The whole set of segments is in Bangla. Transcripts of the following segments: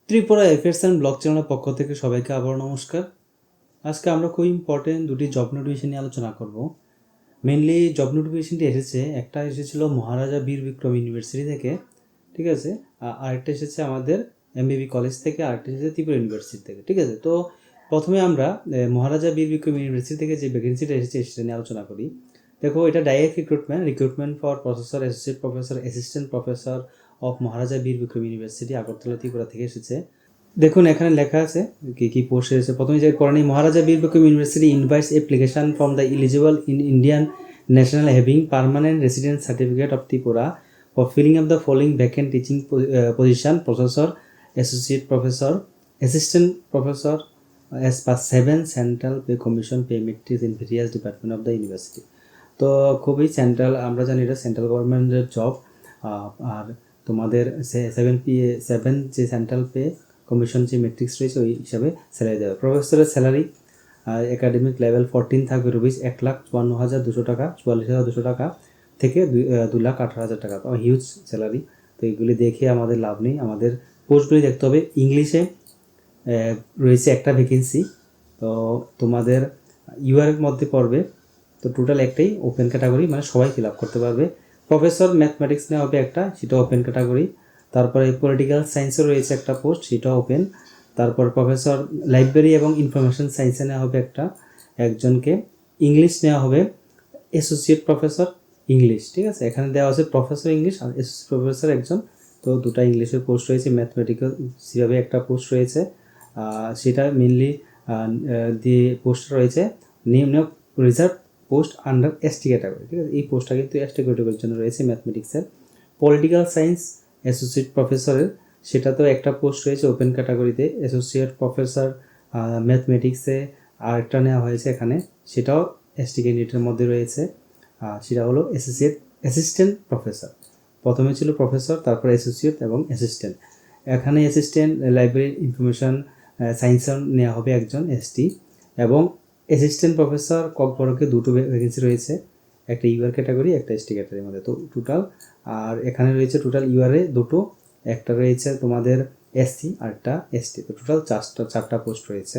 ত্রিপুরা এফেয়ার্স অ্যান্ড ব্লগ চ্যানেলের পক্ষ থেকে সবাইকে আবারও নমস্কার। আজকে আমরা খুব ইম্পর্টেন্ট দুটি জব নোটিফিকেশন নিয়ে আলোচনা করব। মেনলি জব নোটিফিকেশনটি একটা এসেছিল মহারাজা বীর বিক্রম ইউনিভার্সিটি থেকে, ঠিক আছে। আরেকটা এসেছে আমাদের এমবিবি কলেজ থেকে, আরেকটা এসেছে ত্রিপুরা ইউনিভার্সিটি থেকে, ঠিক আছে। তো প্রথমে আমরা মহারাজা বীর বিক্রম ইউনিভার্সিটি থেকে যে ভ্যাকেন্সিটা এসেছে সেটা নিয়ে আলোচনা করি। দেখো, এটা direct recruitment for professor, associate professor, assistant professor of Maharaja Bir Bikram university, Agartala, Tripura থেকে এসেছে। দেখুন এখানে লেখা আছে কি কি পোস্ট এসেছে। প্রথমে যে করণী, Maharaja Bir Bikram University invites application from the eligible Indian national having permanent residence certificate of Tripura for filling up the following vacant teaching position: professor, associate professor, assistant professor as per 7 central pay commission pay matrix in various department of the university. তো খুবই সেন্ট্রাল, আমরা জানি এটা সেন্ট্রাল গভর্নমেন্টের জব। আর তোমাদের 7 যে সেন্ট্রাল পে কমিশন যে মেট্রিক্স রয়েছে ওই হিসাবে স্যালারি দেবে। প্রফেসরের স্যালারি একাডেমিক লেভেল 14 থাকবে রুপিস 1,54,200 টাকা, 44,200 টাকা থেকে 2,18,000 টাকা। তো হিউজ স্যালারি। তো এগুলি দেখে আমাদের লাভ নেই, আমাদের পোস্টগুলি দেখতে হবে। ইংলিশে রয়েছে একটা ভ্যাকেন্সি, তো তোমাদের ইউআর মধ্যে পড়বে। তো টোটাল একটাই ওপেন ক্যাটাগরি, মানে সবাই ফিল আপ করতে পারবে। প্রফেসর ম্যাথমেটিক্স নেওয়া হবে একটা, সেটা ওপেন ক্যাটাগরি। তারপরে পলিটিক্যাল সায়েন্সের রয়েছে একটা পোস্ট, সেটা ওপেন। তারপর প্রফেসর লাইব্রেরি এবং ইনফরমেশন সায়েন্সে নেওয়া হবে একজনকে। ইংলিশ নেওয়া হবে অ্যাসোসিয়েট প্রফেসর ইংলিশ, ঠিক আছে। এখানে দেওয়া আছে প্রফেসর ইংলিশ আর অ্যাসোসিয়েট প্রফেসর একজন। তো দুটা ইংলিশের পোস্ট রয়েছে। ম্যাথমেটিক্যাল সেভাবে একটা পোস্ট রয়েছে, সেটা মেনলি দিয়ে পোস্ট রয়েছে নিম্ন reserve post under ST category, ঠিক আছে। এই পোস্টটা কিন্তু এসটি ক্যাটাগরির জন্য রয়েছে ম্যাথমেটিক্সের। পলিটিক্যাল সায়েন্স অ্যাসোসিয়েট প্রফেসরের সেটাতেও একটা পোস্ট রয়েছে ওপেন ক্যাটাগরিতে, অ্যাসোসিয়েট প্রফেসর ম্যাথমেটিক্সে আরেকটা নেওয়া হয়েছে এখানে, সেটাও এসটি ক্যান্ডিডেটের মধ্যে রয়েছে। সেটা হলো অ্যাসিস্ট্যান্ট প্রফেসর। প্রথমে ছিল প্রফেসর, তারপর অ্যাসোসিয়েট এবং অ্যাসিস্ট্যান্ট। এখানে অ্যাসিস্ট্যান্ট লাইব্রেরি ইনফরমেশন সায়েন্সও নেওয়া হবে একজন এসটি, এবং অ্যাসিস্ট্যান্ট প্রফেসর কমপক্ষে দুটো ভ্যাকেন্সি রয়েছে, একটা ইউআর ক্যাটাগরি, একটা এসটি ক্যাটাগরির মধ্যে। তো টোটাল, আর এখানে রয়েছে টোটাল ইউআরএ দুটো, একটা রয়েছে তোমাদের এসসি আর একটা এসটি। তো টোটাল চারটা পোস্ট রয়েছে।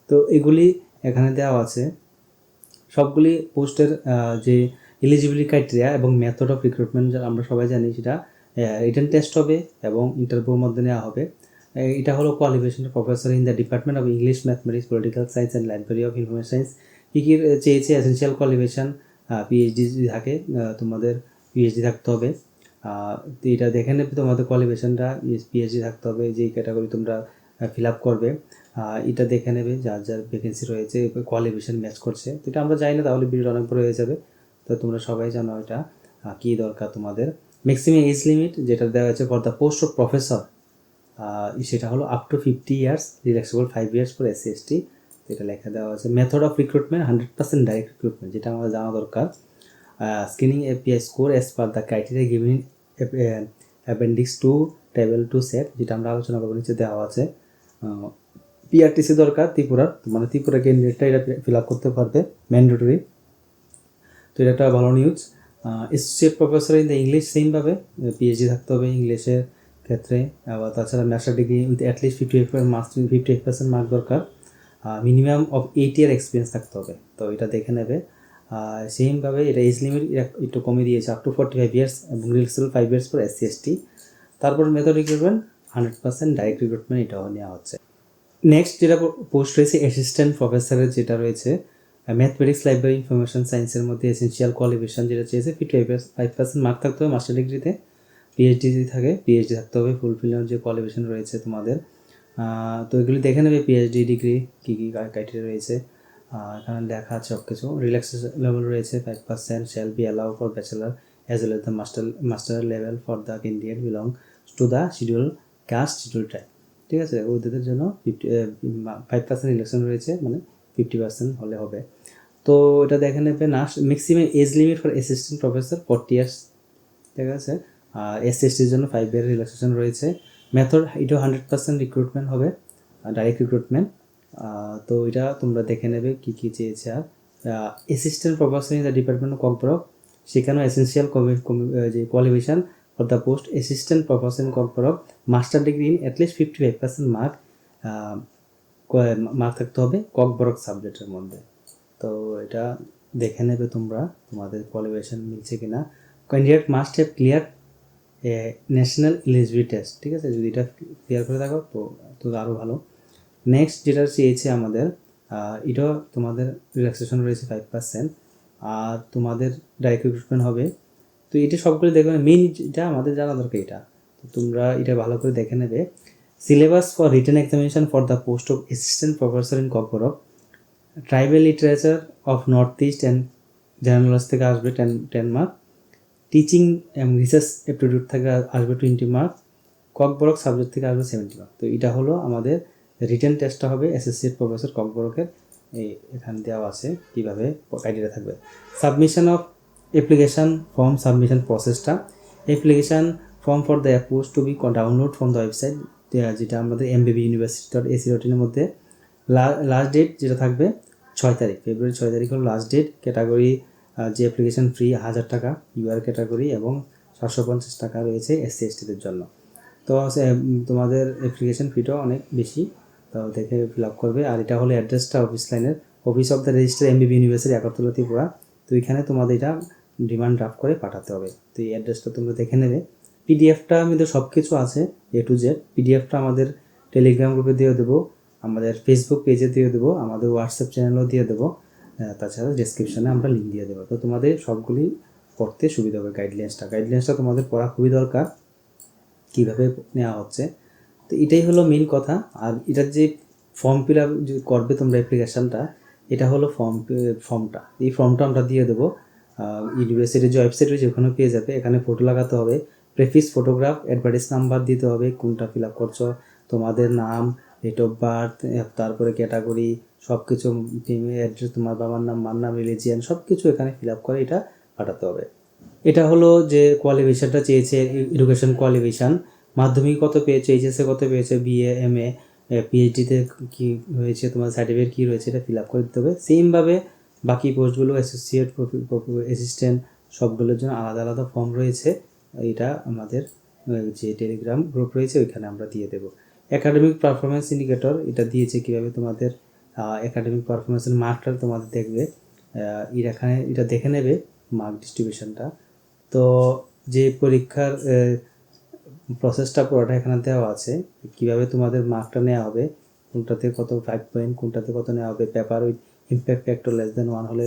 তো এগুলি এখানে দেওয়া আছে। সবগুলি পোস্টের যে এলিজিবিলিটি ক্রাইটেরিয়া এবং মেথড অফ রিক্রুটমেন্ট আমরা সবাই জানি, সেটা রিটেন টেস্ট হবে এবং ইন্টারভিউর মধ্যে নেওয়া হবে। এটা হলো qualification professor in the department of English, mathematics, political science and library of information science. কী কী চেয়েছে? এসেন্সিয়াল কোয়ালিফিকেশান পিএইচডি যদি থাকে, তোমাদের পিএইচডি থাকতে হবে। তো এটা দেখে নেবে তোমাদের কোয়ালিফিকেশানটা, পিএইচডি থাকতে হবে। যেই ক্যাটাগরি তোমরা ফিল আপ করবে এটা দেখে নেবে, যার যার ভ্যাকেন্সি রয়েছে কোয়ালিফিকেশান ম্যাচ করছে। তো এটা আমরা জানি না, তাহলে ভিডিওটা অনেক বড় হয়ে যাবে। তো তোমরা সবাই জানো এটা কী দরকার তোমাদের। ম্যাক্সিমাম এজ লিমিট যেটা দেওয়া আছে for the post of professor, সেটা হলো up to 50 years, relaxable 5 years for SC ST, এটা লেখা দেওয়া আছে। Method of recruitment 100% direct recruitment, যেটা আমাদের জানা দরকার। Screening API score as per the criteria given in appendix 2 table 2 set, যেটা আমরা আলোচনা করবো, নিচে দেওয়া আছে। পিআরটিসি দরকার ত্রিপুরার, মানে ত্রিপুরা ক্যান্ডিডেটটা এটা ফিল আপ করতে পারবে, ম্যান্ডেটরি। তো এটা একটা ভালো news. Associate professor in the English, সেমভাবে পিএইচডি থাকতে হবে ইংলিশের ক্ষেত্রে। আবার তাছাড়া master degree with at least 58% mark দরকার। মিনিমাম অফ 8 ইয়ার এক্সপিরিয়েন্স থাকতে হবে। তো এটা দেখে নেবে। সেমভাবে এটা এজ লিমিট একটু কমে দিয়েছে, আপ টু 45 ইয়ার্স এবং relaxable 5 years for SC ST. তারপর মেথড রিক্রুটমেন্ট 100% ডাইরেক্ট রিক্রুটমেন্ট, এটাও নেওয়া হচ্ছে। নেক্সট যেটা পোস্ট রয়েছে অ্যাসিস্ট্যান্ট প্রফেসরের, যেটা রয়েছে ম্যাথমেটিক্স, লাইব্রেরি, ইনফরমেশন সায়েন্সের মধ্যে এসেন্সিয়াল কোয়ালিফিকেশন যেটা চেয়েছে 55% মার্ক থাকতে হবে মাস্টার ডিগ্রিতে। পিএইচডি যদি থাকে, পিএইচডি থাকতে হবে। ফুলফিলার যে কোয়ালিফিকেশন রয়েছে তোমাদের, তো এগুলি দেখে নেবে। পিএইচডি ডিগ্রি কী কী ক্রাইটেরিয়া রয়েছে এখানে দেখা আছে সব কিছু। রিল্যাক্সেশন লেভেল রয়েছে 5% shall be allow for bachelor as well as the master level for the candidate belong to the schedule caste schedule type, ঠিক আছে। ওদের জন্য 5% রিল্যাক্সেশন রয়েছে, মানে 50% হলে হবে। তো এটা দেখে নেবে। Maximum age limit for assistant professor 40 years, ঠিক আছে। আর এসসি এসটির জন্য 5 ইয়ার রিল্যাক্সেশন রয়েছে। মেথড এটাও 100% রিক্রুটমেন্ট হবে, ডাইরেক্ট রিক্রুটমেন্ট। তো এটা তোমরা দেখে নেবে কী কী চেয়েছে। আর assistant professor in the department of computer, সেখানেও এসেন্সিয়াল যে qualification for the post assistant professor in corporate master degree in at least 55% mark থাকতে হবে ককবরক সাবজেক্টের মধ্যে। তো এটা দেখে নেবে তোমরা তোমাদের কোয়ালিফিকেশন মিলছে কিনা। Candidate must have clear national eligibility test, ঠিক আছে, যদি এটা ক্লিয়ার করে থাকো তো আরও ভালো। নেক্সট যেটা চেয়েছে আমাদের এটাও তোমাদের রিল্যাক্সেশন রয়েছে 5%, আর তোমাদের ডাইরেক্ট রিক্রুটমেন্ট হবে। তো এটা সবগুলো দেখবে, মেইন যেটা আমাদের জানা দরকার এটা, তো তোমরা এটা ভালো করে দেখে নেবে। Syllabus for written examination for the post of assistant professor in corporate tribal literature of north east and general থেকে আসবে 10 মার্ক, টিচিং এবং রিসার্চ অ্যাপটিটিউড থেকে আসবে 20 মার্ক, ককবরক সাবজেক্ট থেকে আসবে 70 মার্ক। তো এটা হলো আমাদের রিটেন টেস্টটা হবে অ্যাসোসিয়েট প্রফেসর ককবরকের। এখানে দেওয়া আছে কীভাবে ক্রাইটেরিয়া থাকবে। Submission of application form submission প্রসেসটা, application form for the post to be download from the website, যেটা আমাদের mbbuniversity.ac.in এর মধ্যে। লাস্ট ডেট যেটা থাকবে 6 তারিখ, ফেব্রুয়ারি 6 তারিখ হলো লাস্ট ডেট। ক্যাটাগরি যে অ্যাপ্লিকেশান ফ্রি 1000 টাকা ইউআর ক্যাটাগরি এবং 750 টাকা রয়েছে SC STদের জন্য। তো তোমাদের অ্যাপ্লিকেশান ফিটাও অনেক বেশি, তো দেখে ফিল আপ করবে। আর এটা হলো অ্যাড্রেসটা অফিস লাইনের, office of the register MBB university Agartala Tripura. তো এখানে তোমাদের এটা ডিমান্ড ড্রাফট করে পাঠাতে হবে। তো এই অ্যাড্রেসটা তোমরা দেখে নেবে। পিডিএফটা আমাদের সব কিছু আছে A to Z। পিডিএফটা আমাদের টেলিগ্রাম গ্রুপে দিয়ে দেবো, আমাদের ফেসবুক পেজে দিয়ে দেবো, আমাদের হোয়াটসঅ্যাপ চ্যানেলও দিয়ে দেবো, তাছাড়া ডেসক্রিপশানে আমরা লিঙ্ক দিয়ে দেবো। তো তোমাদের সবগুলি পড়তে সুবিধা হবে। গাইডলাইন্সটা তোমাদের পড়া খুবই দরকার, কীভাবে নেওয়া হচ্ছে। তো এটাই হলো মেন কথা। আর এটার যে ফর্ম ফিল আপ করবে তোমরা অ্যাপ্লিকেশানটা, এটা হলো ফর্মটা, এই ফর্মটা আমরা দিয়ে দেবো। ইউনিভার্সিটির যে ওয়েবসাইট রয়েছে ওখানেও পেয়ে যাবে। এখানে ফটো লাগাতে হবে, প্রেফিস ফটোগ্রাফ, অ্যাডভার্টাইজ নাম্বার দিতে হবে, কোনটা ফিল আপ করছো, তোমাদের নাম, ডেট অফ বার্থ, তারপরে ক্যাটাগরি, সব কিছু, অ্যাড্রেস, তোমার বাবার নাম, মার নাম, রিলিজিয়ান, সব কিছু এখানে ফিল আপ করে এটা পাঠাতে হবে। এটা হলো যে কোয়ালিফিকেশানটা চেয়েছে, এডুকেশন কোয়ালিফিকেশান, মাধ্যমিক কত পেয়েছে, এইচএসে কত পেয়েছে, বিএ, এমএ, পিএইচডিতে কী হয়েছে, তোমার সার্টিফিকেট কী রয়েছে, এটা ফিল আপ করে দিতে হবে। সেমভাবে বাকি পোস্টগুলো অ্যাসোসিয়েট অ্যাসিস্ট্যান্ট সবগুলোর জন্য আলাদা আলাদা ফর্ম রয়েছে। এটা আমাদের যে টেলিগ্রাম গ্রুপ রয়েছে ওইখানে আমরা দিয়ে দেবো। একাডেমিক পারফরমেন্স ইন্ডিকেটর এটা দিয়েছে কীভাবে তোমাদের একাডেমিক পারফরমেন্সের মার্কটা তোমাদের দেখবে। এখানে এটা দেখে নেবে মার্ক ডিস্ট্রিবিউশনটা। তো যে পরীক্ষার প্রসেসটা পুরোটা এখানে দেওয়া আছে, কীভাবে তোমাদের মার্কটা নেওয়া হবে, কোনটাতে কত 5 পয়েন্ট, কোনটাতে কত নেওয়া হবে। পেপার উইথ ইম্প্যাক্ট ফ্যাক্টর <1 হলে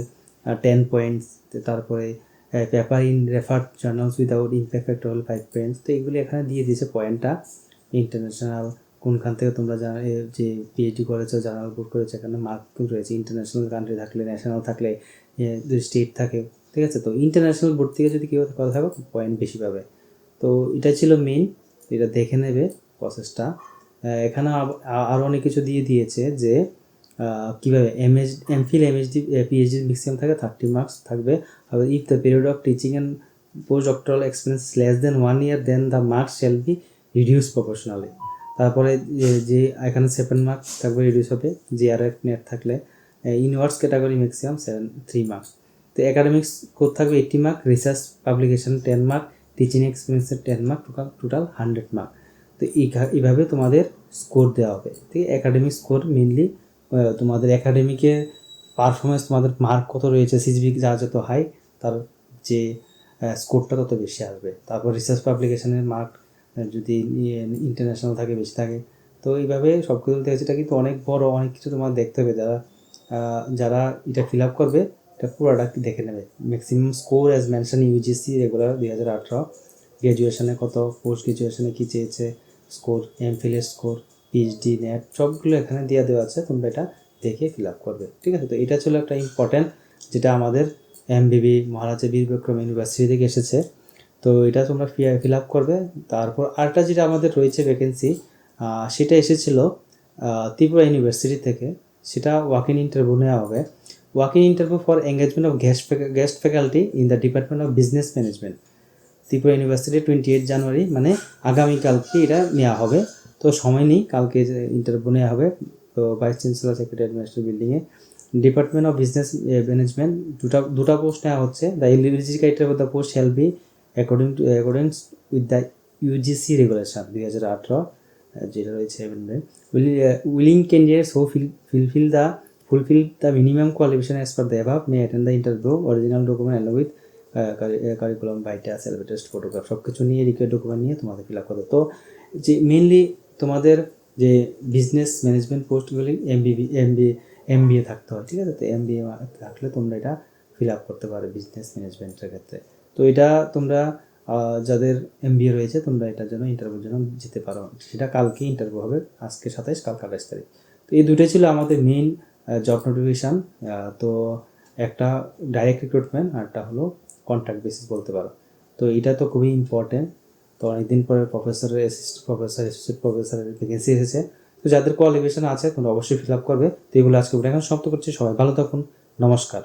10 পয়েন্টস, তারপরে paper in referred journals without impact factor হলে 5 পয়েন্টস। তো এগুলি এখানে দিয়ে দিয়েছে পয়েন্টটা। ইন্টারন্যাশনাল কোনখান থেকে তোমরা যে পিএইচডি করেছো, জার্নাল বুক করেছো, এখানে মার্ক রয়েছে। ইন্টারন্যাশনাল কান্ট্রি থাকলে, ন্যাশনাল থাকলে, স্টেট থাকে, ঠিক আছে। তো ইন্টারন্যাশনাল বোর্ড থেকে যদি কেউ কথা থাকো পয়েন্ট বেশি পাবে। তো এটা ছিল মেইন, এটা দেখে নেবে প্রসেসটা। এখানে আরও অনেক কিছু দিয়ে দিয়েছে যে কীভাবে এমফিল এমএসডি পিএইচডি ম্যাক্সিমাম থাকে 30 মার্কস থাকবে। আর if the period of teaching and post doctoral experience less than 1 year then the marks shall be reduce proportionally. তারপরে যে এখানে 7 মার্কস থাকবে, রিডিউস হবে। জিআরএফ নেট থাকলে ইনওয়ার্ডস ক্যাটাগরি ম্যাক্সিমাম 3 মার্কস। তো একাডেমিক্স কোড থাকবে 80 mark, research publication 10 mark, teaching এক্সপিরিয়েন্সের 10 মার্ক, টোটাল 100 মার্ক। তো এইভাবে তোমাদের স্কোর দেওয়া হবে। ঠিক আছে, একাডেমিক স্কোর মেনলি তোমাদের একাডেমিকে পারফরমেন্স, তোমাদের মার্ক কত রয়েছে, সিজিপি যা যত হাই তার যে স্কোরটা তত বেশি আসবে। তারপর রিসার্চ পাবলিকেশনের মার্ক যদি ইন্টারন্যাশনাল থাকে বেশি থাকে। তো এইভাবে সব কিছু দেখেছে। এটা কিন্তু অনেক বড়, অনেক কিছু তোমার দেখতে হবে। যারা এটা ফিল আপ করবে এটা পুরোটা দেখে নেবে। Maximum score as mention UGC regular 2018, গ্র্যাজুয়েশনে কত, পোস্ট গ্র্যাজুয়েশনে কী চেয়েছে স্কোর, এমফিলের স্কোর, পিএইচডি, নেট, সবগুলো এখানে দিয়ে দেওয়া আছে। তোমরা এটা দেখে ফিল আপ করবে, ঠিক আছে। তো এটা ছিল একটা ইম্পর্ট্যান্ট, যেটা আমাদের MBB মহারাজা বীর বিক্রম ইউনিভার্সিটি থেকে এসেছে। তো এটা তোমরা ফিল আপ করবে। তারপর আরেকটা যেটা আমাদের রয়েছে ভ্যাকেন্সি, সেটা এসেছিল ত্রিপুরা ইউনিভার্সিটি থেকে। সেটা ওয়াক ইন ইন্টারভিউ নেওয়া হবে। Walk in interview for engagement of guest faculty in the department of business management, Tripura university 28 জানুয়ারি, মানে আগামীকালকে এটা নেওয়া হবে। তো সময় নেই, কালকে ইন্টারভিউ নেওয়া হবে। তো ভাইস চ্যান্সেলর সেক্রেটারি অ্যাডমিনিস্ট্রেটিভ বিল্ডিংয়ে, ডিপার্টমেন্ট অফ বিজনেস ম্যানেজমেন্ট। দুটা পোস্ট নেওয়া হচ্ছে। The eligibility criteria for the post shall be according with the UGC regulation 2018 যেটা রয়েছে willing candidates who fulfil the minimum qualification as per the above May attend the interview original document along with curriculum ভাইটা সেলফ টেস্ট ফটোগ্রাফ সব কিছু নিয়ে রিকোয়ার্ড ডকুমেন্ট নিয়ে তোমাদের ফিল আপ করতে। তো যে মেনলি তোমাদের যে বিজনেস ম্যানেজমেন্ট পোস্টগুলি এমবিএ থাকতে হয়, ঠিক আছে? তো এমবিএ থাকলে তোমরা এটা ফিল আপ করতে পারো বিজনেস ম্যানেজমেন্টের ক্ষেত্রে। তো এটা তোমরা যাদের এমবিএ রয়েছে তোমরা এটার জন্য ইন্টারভিউর জন্য যেতে পারো। সেটা কালকে ইন্টারভিউ হবে, আজকে 27, কাল 28 তারিখ। তো এই দুটোই ছিল আমাদের মেইন জব নোটিফিকেশান। তো একটা ডাইরেক্ট রিক্রুটমেন্ট আর একটা হলো কন্ট্রাক্ট বেসিস বলতে পারো। তো এটা তো খুবই ইম্পর্টেন্ট। তো অনেকদিন পরে অ্যাসোসিয়েট প্রফেসরের ভ্যাকেন্সি এসেছে। তো যাদের কোয়ালিফিকেশান আছে তোমরা অবশ্যই ফিল আপ করবে। তো এগুলো আজকে এখন সমাপ্ত করছি। সবাই ভালো থাকুন, নমস্কার।